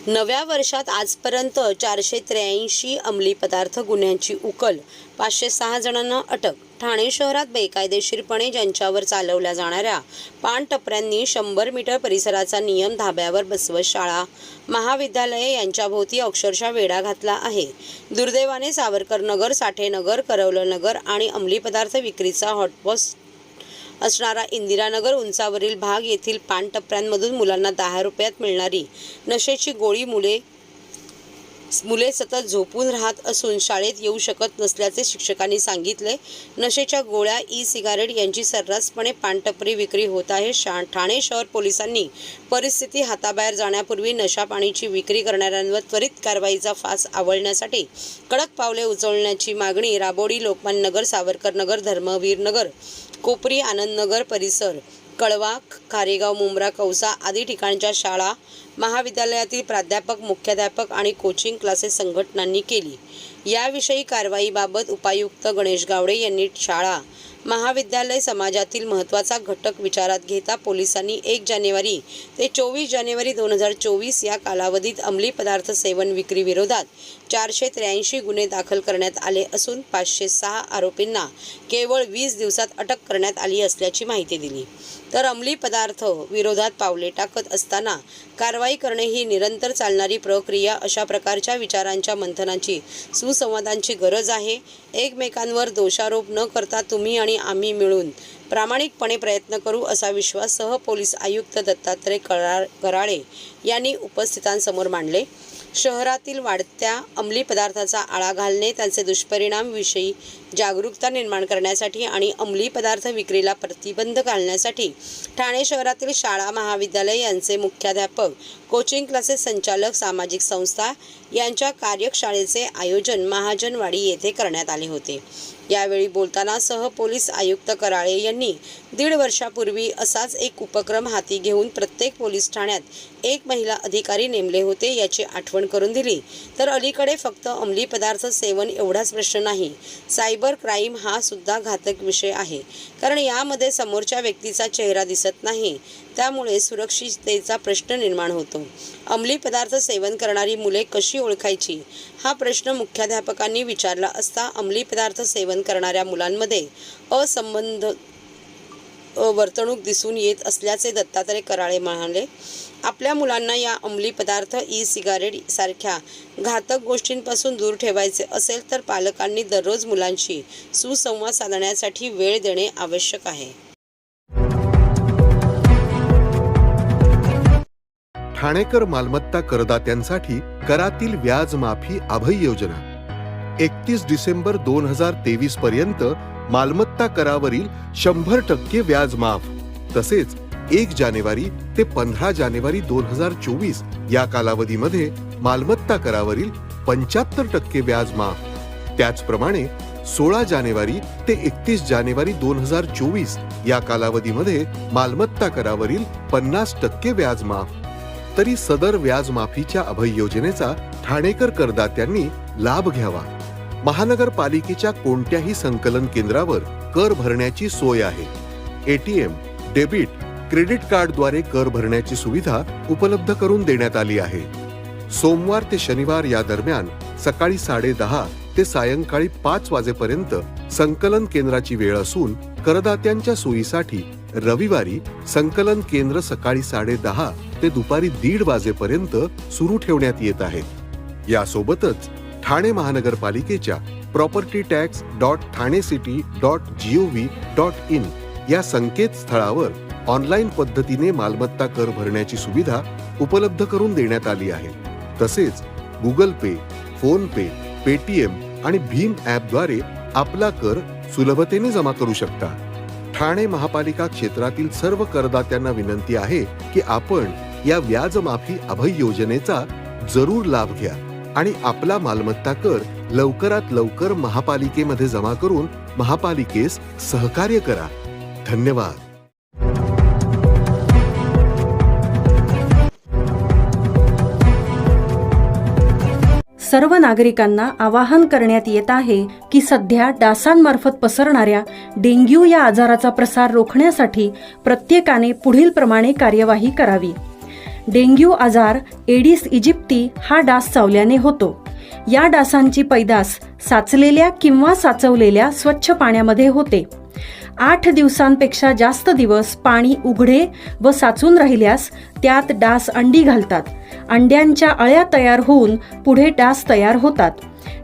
नव्या वर्षात आजपर्यंत 483 अंमली पदार्थ गुन्ह्यांची उकल, 506 जणांना अटक. ठाणे शहरात बेकायदेशीरपणे ज्यांच्यावर चालवल्या जाणाऱ्या पानटपऱ्यांनी 100 मीटर परिसराचा नियम धाब्यावर बसवत शाळा, महाविद्यालये यांच्याभोवती अक्षरशः वेढा घातला आहे. दुर्दैवाने सावरकरनगर, साठेनगर, करवलनगर आणि अंमली पदार्थ विक्रीचा हॉटस्पॉट असणारा इंदिरानगर उंचावरील भाग येथील पानटपऱ्यांमधून मुलांना 10 रुपयात मिळणारी नशेची गोळी मुले सतत झोपून राहत असून शाळेत येऊ शकत नसल्याचे शिक्षकांनी सांगितले. नशेच्या गोळ्या, सिगारेट यांची सर्रासपणे पानटपरी विक्री होत आहे. ठाणे शहर पोलिसांनी परिस्थिती हाताबाहेर जाण्यापूर्वी नशापाणीची विक्री करणाऱ्यांवर त्वरित कारवाईचा फास आवळण्यासाठी कडक पावले उचलण्याची मागणी राबवली. लोकमान्य नगर, सावरकरनगर, धर्मवीरनगर, कोपरी, आनंदनगर परिसर, कळवा, खारेगाव, मुंब्रा, कौसा आदी ठिकाणच्या शाळा, महाविद्यालयातील प्राध्यापक, मुख्याध्यापक आणि कोचिंग क्लासेस संघटनांनी केली. याविषयी कारवाईबाबत उपायुक्त गणेश गावडे यांनी शाळा, महाविद्यालय समाजातील महत्त्वाचा घटक विचारात घेता पोलिसांनी 1 जानेवारी ते 24 जानेवारी 2024 या कालावधीत अंमली पदार्थ सेवन विक्री विरोधात 483 गुन्हे दाखल करण्यात आले असून 506 आरोपींना केवळ 20 दिवसात अटक करण्यात आली असल्याची माहिती दिली. तर अंमली पदार्थ विरोधात पावले टाकत असताना कारवाई करणे ही निरंतर चालणारी प्रक्रिया. अशा प्रकारच्या विचारांच्या मंथनाची, सुसंवादांची गरज आहे. एकमेकांवर दोषारोप न करता तुम्ही आणि आम्ही मिळून प्रामाणिकपणे प्रयत्न करू असा विश्वास पोलीस आयुक्त दत्तात्रय कराळे यांनी उपस्थितांसमोर मांडले. शहरातील वाढत्या अंमली पदार्थाचा आळा घालणे, त्यांचे दुष्परिणामांविषयी जागरूकता निर्माण करण्यासाठी आणि अंमली पदार्थ विक्रीला प्रतिबंध घालण्यासाठी ठाणे शहरातील शाळा, महाविद्यालय यांचे मुख्याध्यापक, कोचिंग क्लासेस संचालक, सामाजिक संस्था यांच्या कार्यशाळेचे आयोजन महाजनवाडी येथे करण्यात आले होते. यावेळी बोलताना पोलीस आयुक्त कराळे यांनी 1.5 वर्षापूर्वी असाच एक उपक्रम हाती घेऊन प्रत्येक पोलीस ठाण्यात 1 महिला अधिकारी नेमले होते याची आठवण करून दिली. तर अलीकडे फक्त अंमली पदार्थ सेवन एवढाच प्रश्न नाही, सायबर क्राईम हा सुद्धा घातक विषय आहे. कारण यामध्ये समोरच्या व्यक्तीचा चेहरा दिसत नाही, त्यामुळे सुरक्षिततेचा प्रश्न निर्माण होतो. अंमली पदार्थ सेवन करणारी मुले कशी ओळखायची हा प्रश्न मुख्याध्यापकांनी विचारला असता अंमली पदार्थ सेवन करणाऱ्या मुलांमध्ये असंबद्ध वर्तणूक दिसून येत असल्याचे दत्तात्रय कराळे म्हणाले. आपल्या मुलांना या अंमली पदार्थ, सिगारेट सारख्या घातक गोष्टींपासून दूर ठेवायचे असेल तर पालकांनी दररोज मुलांशी सुसंवाद साधण्यासाठी वेळ देणे आवश्यक आहे. ठाणेकर मालमत्ता करदात्यांसाठी करातील व्याज माफी अभय योजना 31 डिसेंबर 2023 पर्यंत मालमत्ता करावरील 100% व्याज माफ. तसेच 1 जानेवारी ते 15 जानेवारी 2024 या कालावधीमध्ये मालमत्ता करावरील 75% व्याज माफ. त्याचप्रमाणे 16 जानेवारी ते 31 जानेवारी 2024 या कालावधीमध्ये मालमत्ता करावरील 50% व्याज माफ. तरी सदर व्याज माफीच्या अभय योजनेचा ठाणेकर करदात्यांनी लाभ घ्यावा. महानगरपालिकेच्या कोणत्याही संकलन केंद्रावर कर भरण्याची सोय आहे. ATM, डेबिट, क्रेडिट कार्डद्वारे कर भरण्याची सुविधा उपलब्ध करून देण्यात आली आहे. सोमवार ते शनिवार या दरम्यान सकाळी 10:30 ते सायंकाळी 5 वाजेपर्यंत संकलन केंद्राची वेळ असून करदात्यांच्या सोयीसाठी रविवारी संकलन केंद्र सकाळी 10:30 ते दुपारी 1:30 वाजेपर्यंत सुरू ठेवण्यात येत आहेत. यासोबतच ठाणे महानगरपालिकेच्या propertytax.thanecity.gov.in या संकेतस्थळावर ऑनलाईन पद्धतीने मालमत्ता कर भरण्याची सुविधा उपलब्ध करून देण्यात आली आहे. तसेच गुगल पे, फोन पे, पेटीएम आणि भीम ॲपद्वारे आपला कर सुलभतेने जमा करू शकता. ठाणे महापालिका क्षेत्रातील सर्व करदात्यांना विनंती आहे की आपण या व्याज माफी अभय योजनेचा जरूर लाभ घ्या आणि आपला मालमत्ता कर लवकरात लवकर महापालिकेमध्ये जमा करून महापालिकेस सहकार्य करा. धन्यवाद. सर्व नागरिकांना आवाहन करण्यात येत आहे की सध्या डासांमार्फत पसरणाऱ्या डेंग्यू या आजाराचा प्रसार रोखण्यासाठी प्रत्येकाने पुढील प्रमाणे कार्यवाही करावी. डेंग्यू आजार एडिस इजिप्ती हा डास चावल्याने होतो. या डासांची पैदास साचलेल्या किंवा साचवलेल्या स्वच्छ पाण्यामध्ये होते. 8 दिवसांपेक्षा जास्त दिवस पाणी उघडे व साचून राहिल्यास त्यात डास अंडी घालतात. अंड्यांच्या अळ्या तयार होऊन पुढे डास तयार होतात.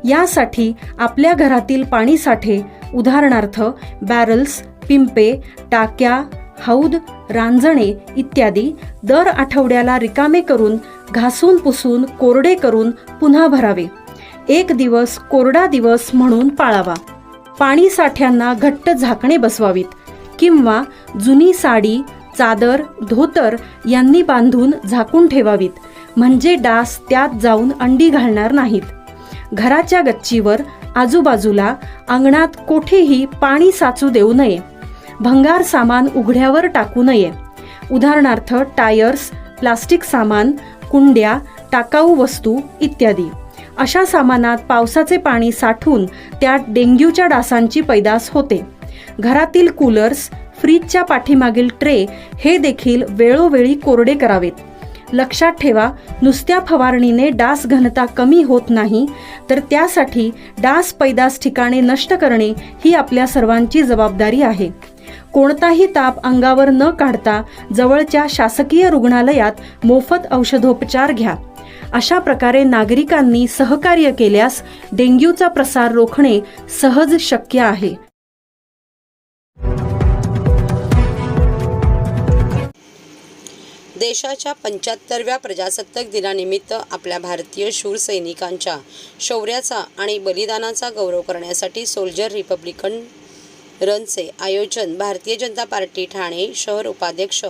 यासाठी आपल्या घरातील पाणीसाठे उदाहरणार्थ बॅरल्स, पिंपे, टाक्या, हौद, रांजणे इत्यादी दर आठवड्याला रिकामे करून घासून पुसून कोरडे करून पुन्हा भरावे. 1 दिवस कोरडा दिवस म्हणून पाळावा. पाणी साठ्यांना घट्ट झाकणे बसवावीत किंवा जुनी साडी, चादर, धोतर यांनी बांधून झाकून ठेवावीत, म्हणजे डास त्यात जाऊन अंडी घालणार नाहीत. घराच्या गच्चीवर, आजूबाजूला, अंगणात कोठेही पाणी साचू देऊ नये. भंगार सामान उघड्यावर टाकू नये. उदाहरणार्थ टायर्स, प्लास्टिक सामान, कुंड्या, टाकाऊ वस्तू इत्यादी. अशा सामानात पावसाचे पाणी साठून त्यात डेंग्यूच्या डासांची पैदास होते. घरातील कूलर्स, फ्रीजच्या पाठीमागील ट्रे हे देखील वेळोवेळी कोरडे करावेत. लक्षात ठेवा, नुसत्या फवारणीने डास घनता कमी होत नाही, तर त्यासाठी डास पैदास ठिकाणे नष्ट करणे ही आपल्या सर्वांची जबाबदारी आहे. कोणताही ताप अंगावर न काढता जवळच्या शासकीय रुग्णालयात मोफत औषधोपचार घ्या. अशा प्रकारे नागरिकांनी सहकार्य केल्यास डेंग्यूचा प्रसार रोखणे सहज शक्य आहे. देशाच्या 75व्या प्रजासत्ताक दिनानिमित्त आपल्या भारतीय शूर सैनिकांच्या शौर्याचा आणि बलिदानाचा गौरव करण्यासाठी सोल्जर रिपब्लिकन रनचे आयोजन भारतीय जनता पार्टी ठाणे शहर उपाध्यक्ष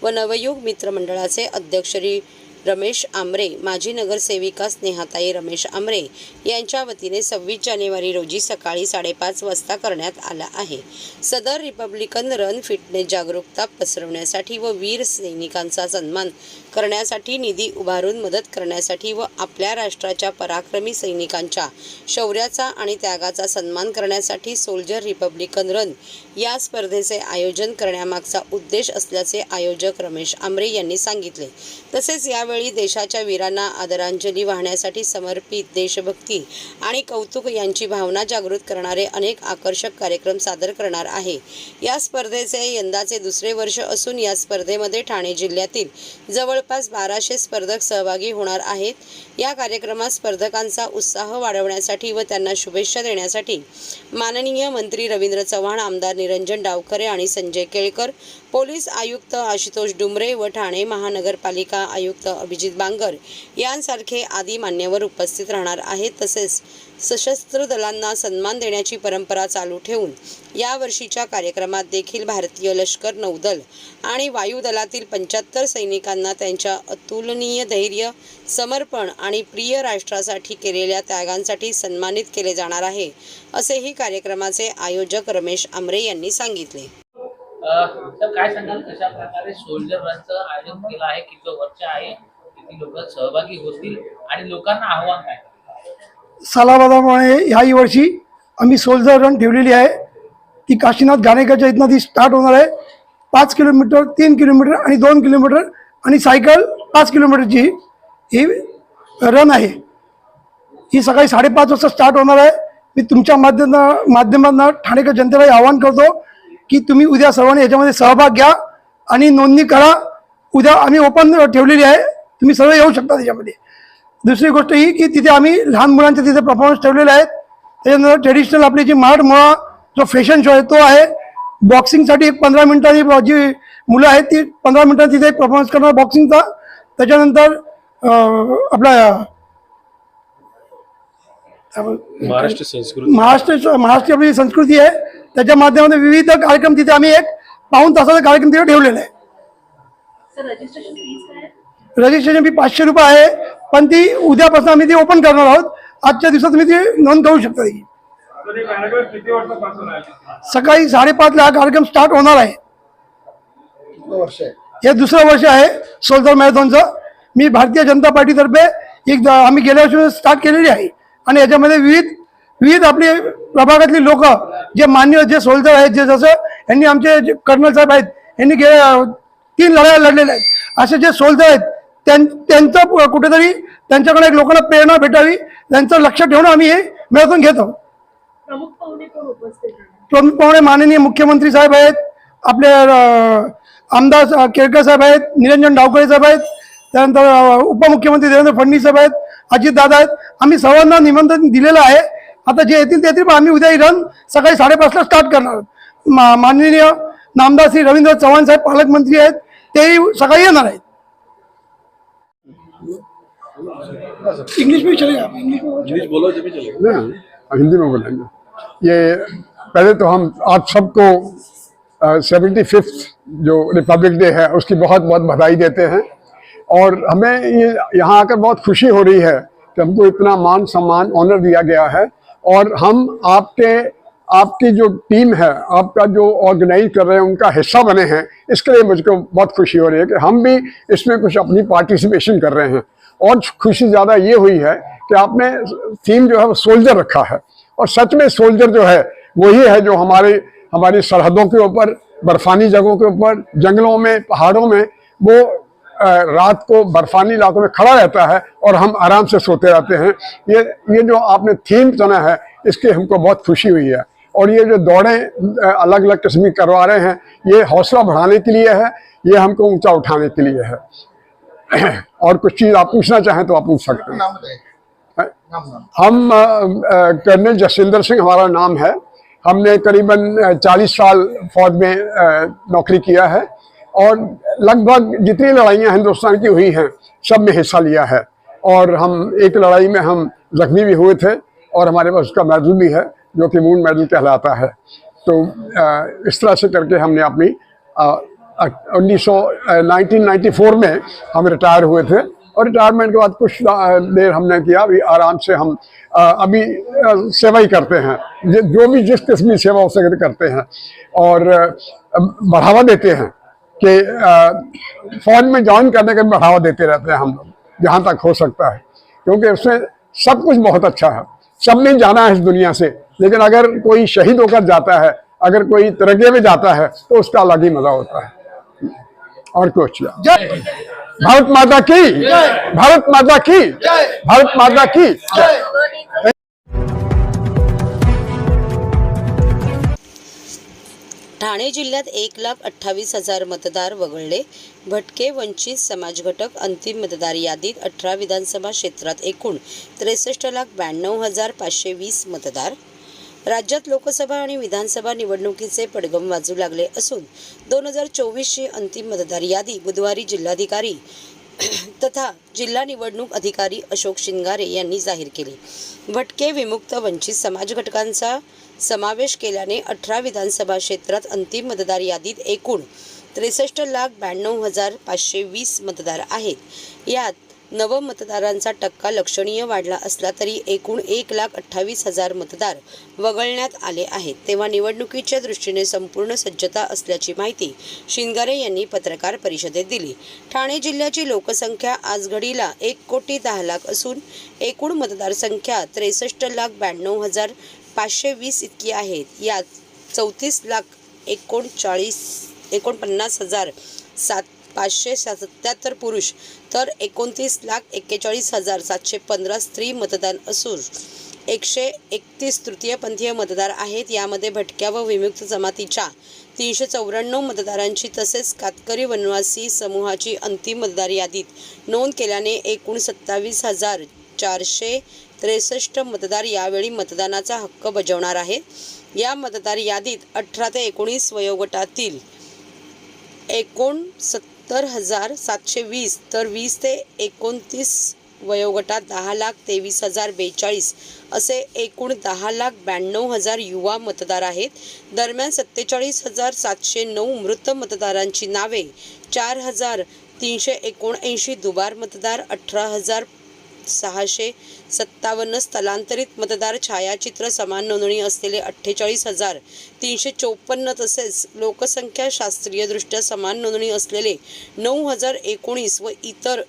व नवयुग मित्र मंडळाचे अध्यक्ष श्री रमेश आमरे, माजी नगरसेविका स्नेहाताई रमेश आमरे यांच्या वतीने 26 जानेवारी रोजी सकाळी 5:30 वाजता करण्यात आला आहे. सदर रिपब्लिकन रन फिटनेस जागरूकता पसरवण्यासाठी व वीर सैनिकांचा सन्मान करण्यासाठी, निधी उभारून मदत करण्यासाठी व आपल्या राष्ट्राच्या पराक्रमी सैनिकांच्या शौर्याचा आणि त्यागाचा सन्मान करण्यासाठी सोल्जर रिपब्लिकन रन या स्पर्धेचे आयोजन करण्यामागचा उद्देश असल्याचे आयोजक रमेश आमरे यांनी सांगितले. तसेच यावेळी देशाच्या वीरांना आदरांजली वाहण्यासाठी समर्पित देशभक्ती आणि कौतुक यांची भावना जागृत करणारे अनेक आकर्षक कार्यक्रम सादर करणार आहे. या स्पर्धेचे यंदाचे दुसरे वर्ष असून या स्पर्धेमध्ये ठाणे जिल्ह्यातील जवळपास 1200 स्पर्धक सहभागी होणार आहेत. या कार्यक्रमात स्पर्धकांचा उत्साह वाढवण्यासाठी व त्यांना शुभेच्छा देण्यासाठी माननीय मंत्री रवींद्र चव्हाण, आमदार निरंजन डावखरे आणि संजय केळकर, पोलीस आयुक्त आशुतोष डुमरे व ठाणे महानगरपालिका आयुक्त अभिजित बांगर यांसारखे आदी मान्यवर उपस्थित राहणार आहेत. तसेच सशस्त्र दलांना सन्मान देण्याची परंपरा चालू ठेवून या वर्षीच्या कार्यक्रमात देखील भारतीय लष्कर, नौदल आणि वायुदलातील 75 सैनिकांना त्यांच्या अतुलनीय धैर्य, समर्पण आणि प्रिय राष्ट्रासाठी केलेल्या त्यागांसाठी सन्मानित केले जाणार आहे, असेही कार्यक्रमाचे आयोजक रमेश आमरे यांनी सांगितले. तर काय सांगाल, कशा प्रकारे सोल्जर रनचं आयोजन केलं आहे, किती वर्ष आहे, किती लोक सहभागी होतील आणि लोकांना आव्हान काय? सालाबादामुळे ह्याही वर्षी आम्ही सोल्जर रन ठेवलेली आहे. ती काशीनाथ घाणेकरच्या इथनं ती स्टार्ट होणार आहे. 5 किलोमीटर, 3 किलोमीटर आणि 2 किलोमीटर आणि सायकल 5 किलोमीटरची ही रन आहे. ही सकाळी 5:30 वाजता स्टार्ट होणार आहे. मी तुमच्या माध्यमातून ठाणेकर जनतेला आवाहन करतो की तुम्ही उद्या सर्वांनी याच्यामध्ये सहभाग घ्या आणि नोंदणी करा. उद्या आम्ही ओपन ठेवलेली आहे, तुम्ही सर्व येऊ शकता त्याच्यामध्ये. दुसरी गोष्ट ही की तिथे आम्ही लहान मुलांचे तिथे परफॉर्मन्स ठेवलेले आहेत. त्याच्यानंतर ट्रेडिशनल आपली जी मराठमोळा जो फॅशन शो आहे तो आहे. बॉक्सिंगसाठी 15 मिनिटांनी जी मुलं आहेत ती 15 मिनिटांनी तिथे एक परफॉर्मन्स करणार बॉक्सिंगचा. त्याच्यानंतर आपला महाराष्ट्र आपली संस्कृती आहे, त्याच्या माध्यमातून विविध कार्यक्रम तिथे आम्ही एक पाऊण तासाचा कार्यक्रम तिथे ठेवलेला आहे. रजिस्ट्रेशन फी 500 रुपये आहे, पण ती उद्यापासून आम्ही ती ओपन करणार आहोत. आजच्या दिवसात तुम्ही ती नोंद करू शकता. सकाळी 5:30 ला हा कार्यक्रम स्टार्ट होणार आहे. हे दुसरं वर्ष आहे सोल्जर मॅरेथॉनचं. मी भारतीय जनता पार्टीतर्फे आम्ही गेल्या वर्षी स्टार्ट केलेली आहे आणि याच्यामध्ये विविध आपले प्रभागातली लोक जे मान्य जे सोल्जर आहेत, जे जसं यांनी आमचे जे कर्नल साहेब आहेत यांनी 3 लढाया लढलेल्या आहेत, असे जे सोल्जर आहेत त्यांचं कुठेतरी त्यांच्याकडे एक लोकांना प्रेरणा भेटावी, त्यांचं लक्ष ठेवून आम्ही हे मॅरेथॉन घेत आहोत. प्रमुख पाहुणे माननीय मुख्यमंत्री साहेब आहेत, आपले आमदार केळकर साहेब आहेत, निरंजन डावकळे साहेब आहेत, त्यानंतर उपमुख्यमंत्री देवेंद्र फडणवीस साहेब आहेत, अजितदादा आहेत. आम्ही सर्वांना निमंत्रण दिलेलं आहे. आता जे येतील ते येतील, पण आम्ही उद्या ही रन सकाळी 5:30ला स्टार्ट करणार आहोत. माननीय नामदार श्री रवींद्र चव्हाण साहेब पालकमंत्री आहेत, तेही सकाळी येणार आहेत. इंग्लिश में चलेगा, इंग्लिश बोलो जब भी चलेगा ना, हिंदी में बोलेंगे. ये पहले तो हम आप सबको 75th जो रिपब्लिक डे है उसकी बहुत बहुत बधाई देते हैं. और हमें ये यहाँ आकर बहुत खुशी हो रही है कि हमको इतना मान सम्मान ऑनर दिया गया है. और हम आपकी जो टीम है, आपका जो ऑर्गेनाइज कर रहे हैं, उनका हिस्सा बने हैं. इसके लिए मुझको बहुत खुशी हो रही है कि हम भी इसमें कुछ अपनी पार्टिसिपेशन कर रहे हैं. और खुशी ज़्यादा ये हुई है कि आपने थीम जो है वो सोल्जर रखा है. और सच में सोल्जर जो है वही है जो हमारी सरहदों के ऊपर, बर्फानी जगहों के ऊपर, जंगलों में, पहाड़ों में वो रात को बर्फानी इलाकों में खड़ा रहता है और हम आराम से सोते रहते हैं. ये जो आपने थीम चुना है इसकी हमको बहुत खुशी हुई है. और ये जो दौड़ें अलग अलग किस्म की करवा रहे हैं, ये हौसला बढ़ाने के लिए है, ये हमको ऊंचा उठाने के लिए है. और कुछ चीज़ आप पूछना चाहें तो आप पूछ सकते हैं. हम कर्नल जसविंदर सिंह हमारा नाम है. हमने करीबन 40 साल फौज में नौकरी किया है और लगभग जितनी लड़ाइयाँ हिंदुस्तान की हुई हैं सब में हिस्सा लिया है. और हम एक लड़ाई में हम जख्मी भी हुए थे और हमारे पास उसका मेडल भी है जो कि वुंड मेडल कहलाता है. तो इस तरह से करके हमने अपनी 1994 में हम रिटायर हुए थे. और रिटायरमेंट के बाद कुछ देर हमने किया, अभी आराम से हम अभी सेवा ही करते हैं, जो भी जिस किस्म की सेवा उसे करते हैं. और बढ़ावा देते हैं कि फौज में ज्वाइन करने का बढ़ावा देते रहते हैं हम लोग जहाँ तक हो सकता है, क्योंकि उसमें सब कुछ बहुत अच्छा है. सबने जाना है इस दुनिया से, लेकिन अगर कोई शहीद होकर जाता है, अगर कोई तरक्की में जाता है तो उसका अलग ही मजा होता है. और कुछ भारत माता की, भारत माता की, भारत माता की. ठाणे जिल्ह्यात 1,28,000 मतदार वगळले. भटके वंचित समाज घटक अंतिम मतदार यादीत 18 विधानसभा क्षेत्रात एकूण 63,92,520 मतदार. राज्यात लोकसभा आणि विधानसभा निवडणुकीचे पडगम वाजू लागले असून 2024ची अंतिम मतदार यादी बुधवारी जिल्हाधिकारी तथा जिल्हा निवडणूक अधिकारी अशोक शिंगारे यांनी जाहीर केली. भटके विमुक्त वंचित समाज घटकांचा समावेश केल्याने 18 विधानसभा क्षेत्रात अंतिम मतदार यादीत एकूण 63,92,520 मतदार आहेत. यात नव मतदारांचा टक्का लक्षणीय वाढला असला तरी एकूण 1,28,000 मतदार वगळण्यात आले आहेत. तेव्हा निवडणुकीच्या दृष्टीने संपूर्ण सज्जता असल्याची माहिती शिंगारे यांनी पत्रकार परिषदेत दिली. ठाणे जिल्ह्याची लोकसंख्या आज घडीला 1,10,00,000 असून एकूण मतदार संख्या 63,92,520 इतकी आहेत. यात 34,49,577 पुरुष तर 29,41,715 स्त्री मतदान असून 131 तृतीयपंथीय मतदार आहेत. यामध्ये भटक्या व विमुक्त जमातीच्या 394 मतदारांची तसेच कातकरी वनवासी समूहाची अंतिम मतदार यादीत नोंद केल्याने एकूण 27,463 मतदार यावेळी मतदानाचा हक्क बजावणार आहेत. या मतदार यादीत 18 ते 19 वयोगटातील 69,720 तर 20 ते 29 वयोगटात 10,23,042 असे एकूण 10,92,000 युवा मतदार आहेत. दरम्यान 47,709 मृत मतदारांची नावे, 4,379 दुबार मतदार, 18,657 स्थलांतरित मतदार, छायाचित्र समान नोंदणी असलेले 48,354 तसेच लोकसंख्या शास्त्रीयदृष्ट्या समान नोंदणी असलेले 9,019 व इतर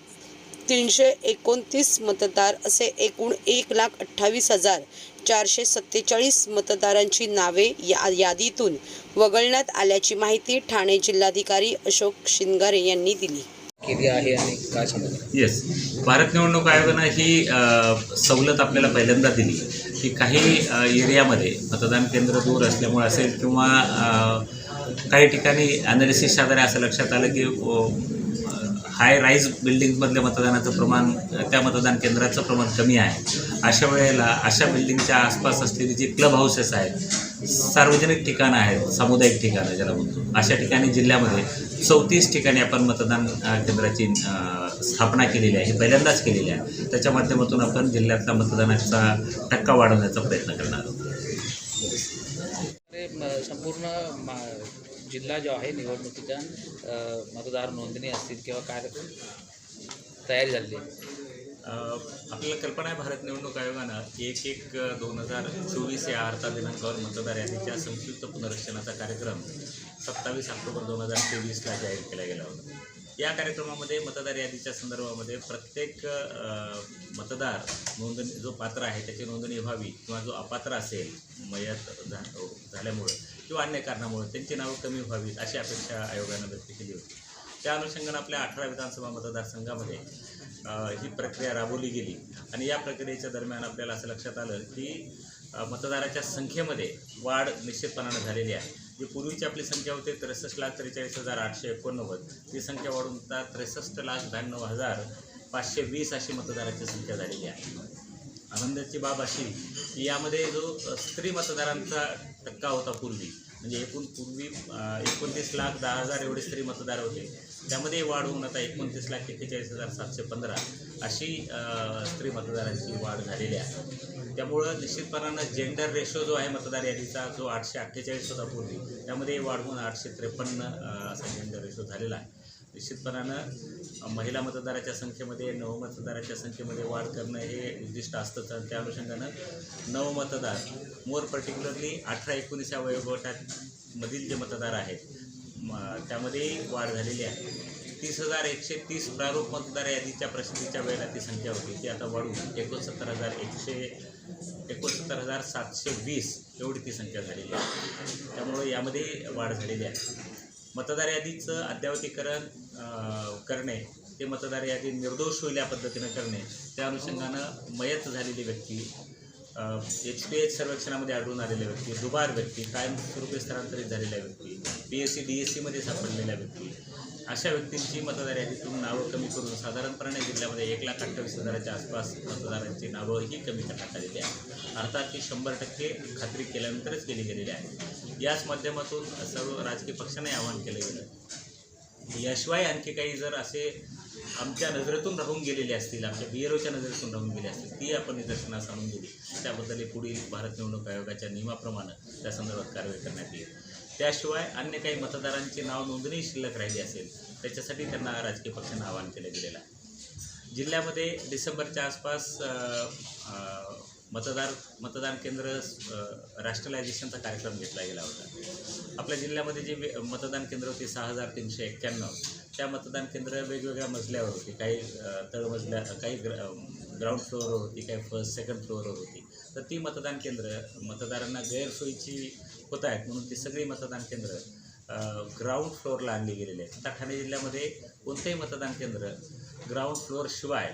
329 मतदार असे एकूण 1,28,447 मतदारांची नावे यादीतून वगळण्यात आल्याची माहिती ठाणे जिल्हाधिकारी अशोक शिंगारे यांनी दिली. केली आहे आणि काय सांगाल? येस, भारत निवडणूक आयोगानं ही सवलत आपल्याला पहिल्यांदा दिली की काही एरियामध्ये मतदान केंद्र दूर असल्यामुळे असेल किंवा काही ठिकाणी ॲनालिसिसच्या आधारे असं लक्षात आलं की हाय राईज बिल्डिंगमधल्या मतदानाचं प्रमाण त्या मतदान केंद्राचं प्रमाण कमी आहे. अशा वेळेला अशा बिल्डिंगच्या आसपास असलेली जी क्लब हाऊसेस आहेत, सार्वजनिक ठिकाणं आहेत, सामुदायिक ठिकाणं ज्याला म्हणतो, अशा ठिकाणी जिल्ह्यामध्ये 34 ठिकाणी आपण मतदान केंद्राची स्थापना केलेली आहे. हे पहिल्यांदाच केलेली आहे. त्याच्या माध्यमातून आपण जिल्ह्यातला मतदानाचा टक्का वाढवण्याचा प्रयत्न करणार आहोत. संपूर्ण जिल्हा जो आहे निवडणुकीच्या मतदार नोंदणी असतील किंवा काय तयारी झालेली आहे? आपल्याला कल्पना आहे, भारत निवडणूक आयोगानं 1/1/2024 या अर्थात दिनांकावर मतदार यादीच्या संक्षिप्त पुनरीक्षणाचा कार्यक्रम 27 ऑक्टोबर 2023ला जाहीर केला गेला होता. या कार्यक्रमामध्ये मतदार यादीच्या संदर्भामध्ये प्रत्येक मतदार नोंदणी जो पात्र आहे त्याची नोंदणी व्हावी किंवा जो अपात्र असेल मयत झाल्यामुळं किंवा अन्य कारणामुळे त्यांची नावं कमी व्हावीत अशी अपेक्षा आयोगानं व्यक्त केली होती. त्या अनुषंगानं आपल्या 18 विधानसभा मतदारसंघामध्ये ही प्रक्रिया राबवली गेली आणि या प्रक्रियेच्या दरम्यान आपल्याला असं लक्षात आलं की मतदाराच्या संख्येमध्ये वाढ निश्चितपणानं झालेली आहे. जी पूर्वीची आपली संख्या होती 63,43,889, ती संख्या वाढून आता 63,92,520 अशी मतदाराची संख्या झालेली आहे. आनंदाची बाब अशी की यामध्ये जो स्त्री मतदारांचा टक्का होता पूर्वी, म्हणजे पूर्वी 29,10,000 एवढे स्त्री मतदार होते, त्यामध्ये वाढ होऊन आता 29,41,715 अशी स्त्री मतदारांची वाढ झालेली आहे. त्यामुळं निश्चितपणानं जेंडर रेशो जो आहे मतदार यादीचा जो 848 होता पूर्वी, त्यामध्ये वाढवून 853 असा जेंडर रेशो झालेला आहे. निश्चितपणानं महिला मतदाराच्या संख्येमध्ये नवमतदाराच्या संख्येमध्ये वाढ करणं हे उद्दिष्ट असतंच. आणि त्या अनुषंगानं नवमतदार मोर पर्टिक्युलरली 18-19 या वयोगटामधील जे मतदार आहेत त्यामध्ये वाढ झालेली आहे. 30,130 प्रारूप मतदार यादीच्या प्रसिद्धीच्या वेळेला ती संख्या होती, ती आता वाढून 69,720 एवढी ती संख्या झालेली आहे. त्यामुळे यामध्ये वाढ झालेली आहे. मतदार यादीचं अद्ययावतीकरण करणे, ते मतदार यादी निर्दोष होईल या पद्धतीनं करणे, त्या अनुषंगानं मयत झालेली व्यक्ती, HPH सर्वेक्षणामध्ये आढळून आलेल्या व्यक्ती, दुबार व्यक्ती, कायमस्वरूपी स्थलांतरित झालेल्या व्यक्ती, PSC DSCमध्ये सापडलेल्या व्यक्ती, अशा व्यक्तींची मतदार यादीतून नावं कमी करून साधारणपणे जिल्ह्यामध्ये 1,28,000च्या आसपास मतदारांची नावं ही कमी करण्यात आलेली आहे. अर्थात ही 100% खात्री केल्यानंतरच केली गेलेली आहे. याच माध्यमातून सर्व राजकीय पक्षांनाही आवाहन केलं गेलं. याशिवाय आणखी काही जर असे आमच्या नजरेतून राहून गेलेले असतील, आमच्या BLOच्या नजरेतून राहून गेले असतील, ती आपण निदर्शनास आणून दिली, त्याबद्दल पुढील भारत निवडणूक आयोगाच्या नियमाप्रमाणे त्या संदर्भात कारवाई करण्यात येईल. त्याशिवाय अन्य काही मतदारांची नाव नोंदणी शिल्लक राहिली असेल त्याच्यासाठी त्यांना राजकीय पक्षांना आवाहन केलं गेलेलं आहे. जिल्ह्यामध्ये डिसेंबरच्या आसपास मतदान केंद्र राष्ट्रलायझेशनचा कार्यक्रम घेतला गेला होता. आपल्या जिल्ह्यामध्ये जी मतदान केंद्र होती 6,391, त्या मतदान केंद्र वेगवेगळ्या मजल्यावर होती. काही तळमजल्या, काही ग्राउंड फ्लोअरवर होती, काही फर्स्ट सेकंड फ्लोअरवर होती. तर ती मतदान केंद्र मतदारांना गैरसोयीची होत आहेत म्हणून ती सगळी मतदान केंद्र ग्राउंड फ्लोअरला आणली गेलेली आहेत. आता ठाणे जिल्ह्यामध्ये कोणतेही मतदान केंद्र ग्राउंड फ्लोअरशिवाय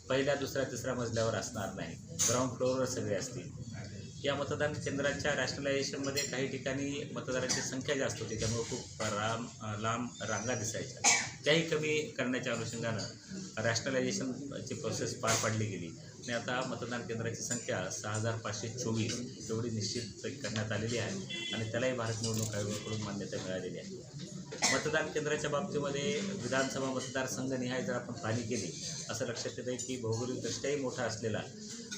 पहिल्या, दुसऱ्या, तिसऱ्या मजल्यावर असणार नाही. ग्राउंड फ्लोअरवर सगळे असतील. या मतदान केंद्राच्या रॅशनलायझेशनमध्ये काही ठिकाणी मतदारांची संख्या जास्त होती, त्यामुळे खूप लांब रांगा दिसायच्या. त्याही कमी करण्याच्या अनुषंगानं रॅशनलायझेशनची प्रोसेस पार पाडली गेली आणि आता मतदान केंद्राची संख्या 6,524 एवढी निश्चित करण्यात आलेली आहे आणि त्यालाही भारत निवडणूक आयोगाकडून मान्यता मिळालेली आहे. मतदान केंद्राच्या बाबतीमध्ये विधानसभा मतदारसंघनिहाय जर आपण पाहणी केली असं लक्षात येतं आहे की भौगोलिकदृष्ट्याही मोठा असलेला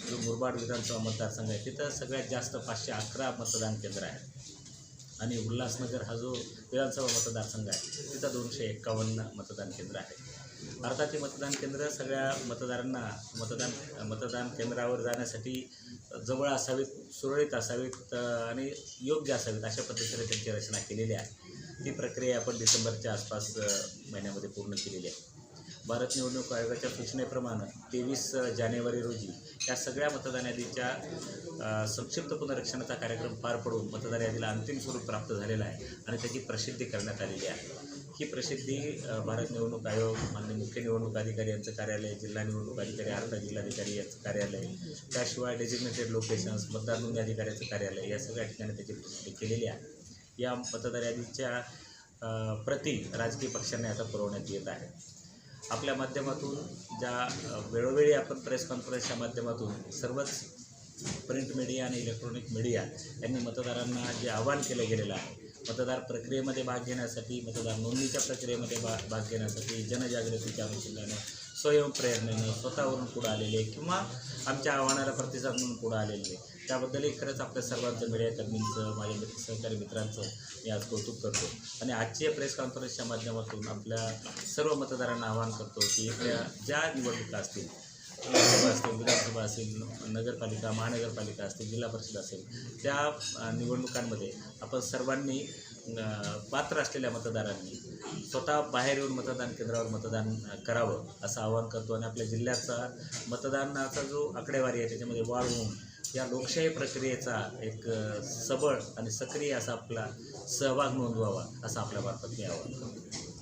जो मुरबाड विधानसभा मतदारसंघ आहे तिथं सगळ्यात जास्त 511 मतदान केंद्र आहे आणि उल्हासनगर हा जो विधानसभा मतदारसंघ आहे तिथं 251 मतदान केंद्र आहे. अर्थात ही मतदान केंद्र सगळ्या मतदारांना मतदान केंद्रावर जाण्यासाठी जवळ असावीत, सुरळीत असावीत आणि योग्य असावीत अशा पद्धतीने त्यांची रचना केलेली आहे. ही प्रक्रिया आपण डिसेंबरच्या आसपास महिन्यामध्ये पूर्ण केलेली आहे. भारत निवडणूक आयोगाच्या सूचनेप्रमाणे 23 जानेवारी रोजी या सगळ्या मतदार यादीच्या संक्षिप्त पुनरीक्षणाचा कार्यक्रम पार पडून मतदार यादीला अंतिम स्वरूप प्राप्त झालेला आहे आणि त्याची प्रसिद्धी करण्यात आलेली आहे. ही प्रसिद्धी भारत निवडणूक आयोग, माननीय मुख्य निवडणूक अधिकारी यांचं कार्यालय, जिल्हा निवडणूक अधिकारी, अर्धा जिल्हाधिकारी यांचं कार्यालय, त्याशिवाय डेजिग्नेटेड लोकेशन्स, मतदार नोंदणी अधिकाऱ्याचं कार्यालय, या सगळ्या ठिकाणी त्याची प्रसिद्धी केलेली आहे। या मतदार यादीच्या प्रति राजकीय पक्षांनी आता पुरवण्यात येत आहे। आपल्या माध्यमातून ज्या वेळोवेळी आपण प्रेस कॉन्फरन्सच्या माध्यमातून सर्वच प्रिंट मीडिया आणि इलेक्ट्रॉनिक मीडिया यांनी मतदारांना जे आवाहन केलं गेलेलं आहे, मतदार प्रक्रियेमध्ये भाग घेण्यासाठी, मतदार नोंदणीच्या प्रक्रियेमध्ये भाग घेण्यासाठी जनजागृतीच्या अनुषंगाने स्वयंप्रेरणेने स्वतःवरून पुढे आलेले किंवा आमच्या आव्हानाला प्रतिसाद म्हणून पुढे आलेले, त्याबद्दलही खरंच आपल्या सर्वांचं, मीडियाकर्मींचं, माझ्या सहकारी मित्रांचं मी आज कौतुक करतो। आणि आजच्या प्रेस कॉन्फरन्सच्या माध्यमातून आपल्या सर्व मतदारांना आवाहन करतो की इथल्या ज्या निवडणुका असतील, लोकसभा असतील, विधानसभा असेल, नगरपालिका, महानगरपालिका असतील, जिल्हा परिषद असेल, त्या निवडणुकांमध्ये आपण सर्वांनी पात्र असलेल्या मतदारांनी स्वतः बाहेर येऊन मतदान केंद्रावर मतदान करावं असं आवाहन करतो। आणि आपल्या जिल्ह्याचा मतदानाचा जो आकडेवारी आहे त्याच्यामध्ये वाढ होऊन या लोकशाही प्रक्रियेचा एक सबळ आणि सक्रिय असा आपला सहभाग नोंदवावा असं आपल्या मार्फत मी आवाहन करतो।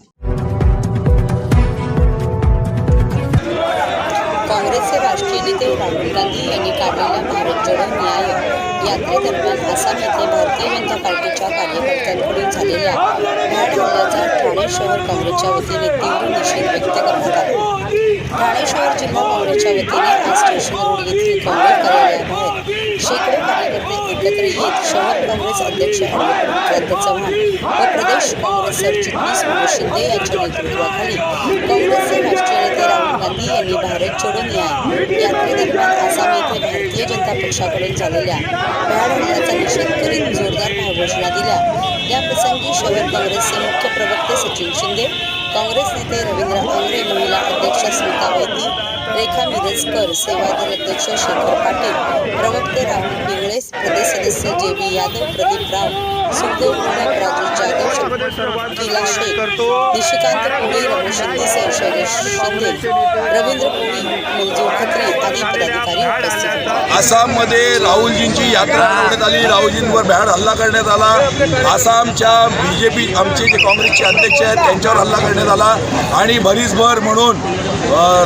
काँग्रेसचे राष्ट्रीय नेते राहुल गांधी यांनी काढलेल्या भारत जोडो न्याय यात्रेदरम्यान आसाम येथे भारतीय जनता पार्टीच्या कार्यकर्त्यांकडून झालेल्या भ्याड हल्ल्याचा ठाणे शहर काँग्रेसच्या वतीने तीव्र निषेध व्यक्त करण्यात आला। ठाणे शहर जिल्हा काँग्रेसच्या वतीने आज स्टेशन रोड येथील काँग्रेस कार्यालयाबाहेर शेकडो कार्यकर्ते एकत्र येत शहर काँग्रेस अध्यक्ष ॲडव्होकेट दत्त चव्हाण व प्रदेश काँग्रेस सरचिटणीस मनोज शिंदे यांच्या नेतृत्वाखाली काँग्रेसचे राष्ट्रीय नेते राहुल गांधी यांनी भारत जोडो न्याय यात्रेदरम्यान आसाम येथे भारतीय जनता पक्षाकडून झालेल्या भ्याड हल्ल्याचा निषेध करीत जोरदार घोषणा दिल्या। या प्रसंगी शहर काँग्रेसचे मुख्य प्रवक्ते सचिन शिंदे, काँग्रेस नेते रवींद्र अंगरे, महिला अध्यक्ष स्मिता वैदी, रेखा मिरजकर, सेवादल अध्यक्ष शेखर पाटील, प्रवक्ते राहुल पिंगळे, प्रदेश सदस्य जे.बी. यादव, प्रदीप राव, सुखदेव गुंडा, राजेश जाधव, गिला शेख, निशिकांत पुणे, रमेश शिंदे, शैलेश शिंदे, रवींद्र पुरी, मंजूर खत्री आदी पदाधिकारी उपस्थित होते। आसाममध्ये राहुलजींची यात्रा करण्यात आली, राहुलजींवर भ्याड हल्ला करण्यात आला। आसामच्या BJP आमचे जे काँग्रेसचे अध्यक्ष आहेत त्यांच्यावर हल्ला करण्यात आला आणि भरीसभर म्हणून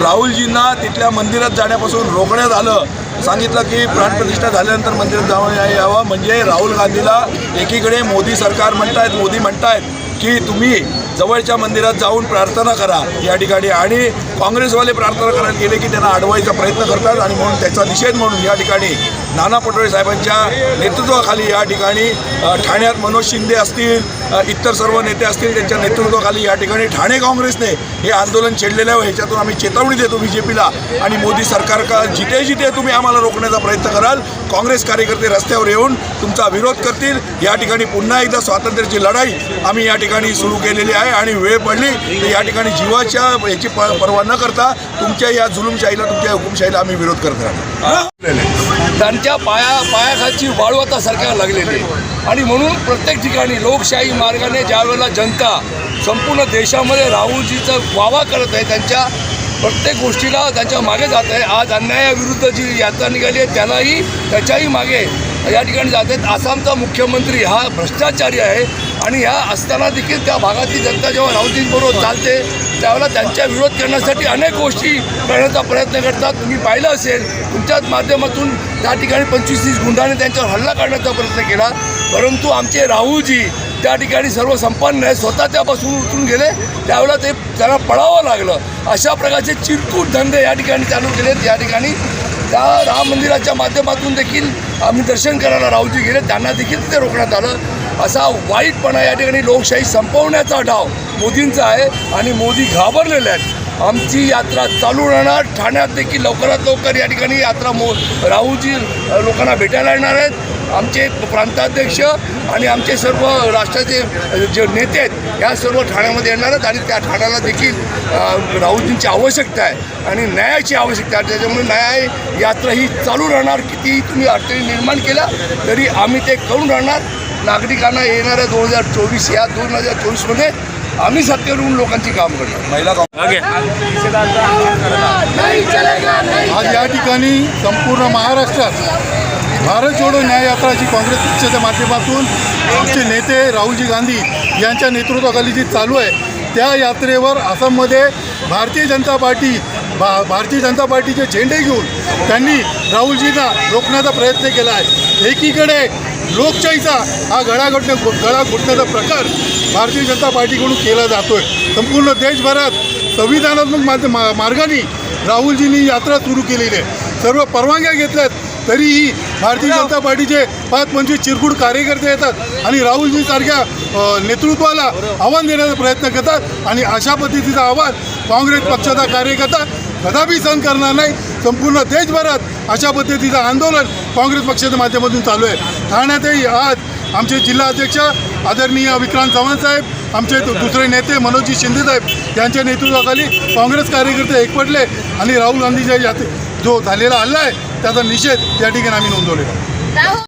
राहुलजींना तिथल्या मंदिरात जाण्यापासून रोखण्यात आलं। सांगितलं की प्राणप्रतिष्ठा झाल्यानंतर मंदिरात जाऊन यावं, म्हणजे राहुल गांधीला एकीकडे मोदी सरकार मोदी म्हणतायत की तुम्ही जवळच्या मंदिरात जाऊन प्रार्थना करा या ठिकाणी, आणि काँग्रेसवाले प्रार्थना करायला गेले की त्यांना अडवायचा प्रयत्न करतात। आणि म्हणून त्याचा निषेध म्हणून या ठिकाणी नाना पटोले साहेबांच्या नेतृत्वाखाली या ठिकाणी ठाण्यात मनोज शिंदे असतील, इतर सर्व नेते असतील, त्यांच्या नेतृत्वाखाली या ठिकाणी ठाणे काँग्रेसने हे आंदोलन छेडलेलं आहे। ह्याच्यातून आम्ही चेतावणी देतो BJPला आणि मोदी सरकार का जिथे जिथे तुम्ही आम्हाला रोखण्याचा प्रयत्न कराल, काँग्रेस कार्यकर्ते रस्त्यावर येऊन तुमचा विरोध करतील। या ठिकाणी पुन्हा एकदा स्वातंत्र्याची लढाई आम्ही या ठिकाणी सुरू केलेली आहे आणि वेळ पडली तर या ठिकाणी जीवाच्या याची पर्वा न करता तुमच्या या जुलूमशाहीला, तुमच्या हुकुमशाहीला आम्ही विरोध करत राहणार। त्यांच्या पायाखालची वाळू आता सरकार लागलेली आहे आणि म्हणून प्रत्येक ठिकाणी लोकशाही मार्गाने ज्यावेळेला जनता संपूर्ण देशामध्ये राहुलजीचा वावा करत आहे, त्यांच्या प्रत्येक गोष्टीला त्यांच्या मागे जात आहे। आज अन्यायाविरुद्ध जी यात्रा निघाली आहे त्यांनाही त्याच्याही मागे या ठिकाणी जात आहेत। आसामचा मुख्यमंत्री हा भ्रष्टाचारी आहे आणि ह्या असताना देखील त्या भागातली जनता जेव्हा राहुलजींबरोबर चालते त्यावेळेला त्यांच्या विरोध करण्यासाठी अनेक गोष्टी करण्याचा प्रयत्न करतात। तुम्ही पाहिलं असेल तुमच्याच माध्यमातून त्या ठिकाणी 25-30 गुंडाने त्यांच्यावर हल्ला करण्याचा प्रयत्न केला, परंतु आमचे राहुलजी त्या ठिकाणी सर्व संपन्न आहे, स्वतः त्यापासून उतरून गेले, त्यावेळेला ते त्यांना पळावं लागलं। अशा प्रकारचे चिरकुट धंदे या ठिकाणी चालू केलेत। या ठिकाणी त्या राम मंदिराच्या माध्यमातून देखील आम्ही दर्शन करायला राहुलजी गेले, त्यांना देखील तिथे रोखण्यात आलं। असा वाईटपणा या ठिकाणी लोकशाही संपवण्याचा डाव मोदींचा आहे आणि मोदी घाबरलेले आहेत। आमची यात्रा चालू राहणार। ठाण्यात देखील लवकरात लवकर या ठिकाणी यात्रा राहुलजी लोकांना भेटायला येणार आहेत। आमचे प्रांताध्यक्ष आणि आमचे सर्व राष्ट्राचे जे नेते आहेत या सर्व ठाण्यामध्ये येणार आहेत आणि त्या ठाण्याला देखील राहुलजींची आवश्यकता आहे आणि न्यायाची आवश्यकता आहे। त्याच्यामुळे न्याय यात्रा ही चालू राहणार। किती तुम्ही अडचणी निर्माण केल्या तरी आम्ही ते करून राहणार। नागरिकांना येणाऱ्या 2024 या 2024मध्ये आम्ही सत्तेवर येऊन लोकांची काम करणार। महिला आज या ठिकाणी संपूर्ण महाराष्ट्रात भारत जोडो न्याय यात्राची काँग्रेस पक्षाच्या माध्यमातून आमचे नेते राहुलजी गांधी यांच्या नेतृत्वाखाली जी चालू आहे त्या यात्रेवर आसाममध्ये भारतीय जनता पार्टीचे झेंडे घेऊन त्यांनी राहुलजींना रोखण्याचा प्रयत्न केला आहे. एकीकडे लोकशाहीचा हा गळा घोटण्याचा प्रकार भारतीय जनता पार्टीकडून केला जातोय. संपूर्ण देशभरात संविधानात्मक मार्गाने राहुलजींनी यात्रा सुरू केलेली आहे. सर्व परवानग्या घेतल्यात तरीही भारतीय जनता पार्टीचे 5-25 चिरकुट कार्यकर्ते येतात आणि राहुलजींसारख्या नेतृत्वाला आव्हान देण्याचा प्रयत्न करतात आणि अशा पद्धतीचा आव्हान काँग्रेस पक्षाचा कार्यकर्ता कदापि सहन करणार नाही. संपूर्ण देशभरात अशा पद्धतीचं आंदोलन काँग्रेस पक्षाच्या माध्यमातून चालू आहे. ठाण्यातही आज आमचे जिल्हाध्यक्ष आदरणीय विक्रांत चव्हाण साहेब, आमचे दुसरे नेते मनोजी शिंदे साहेब यांच्या नेतृत्वाखाली काँग्रेस कार्यकर्ते एकवटले आणि राहुल गांधीच्या जो झालेला हल्ला आहे त्याचा निषेध या ठिकाणी आम्ही नोंदवलेला आहे.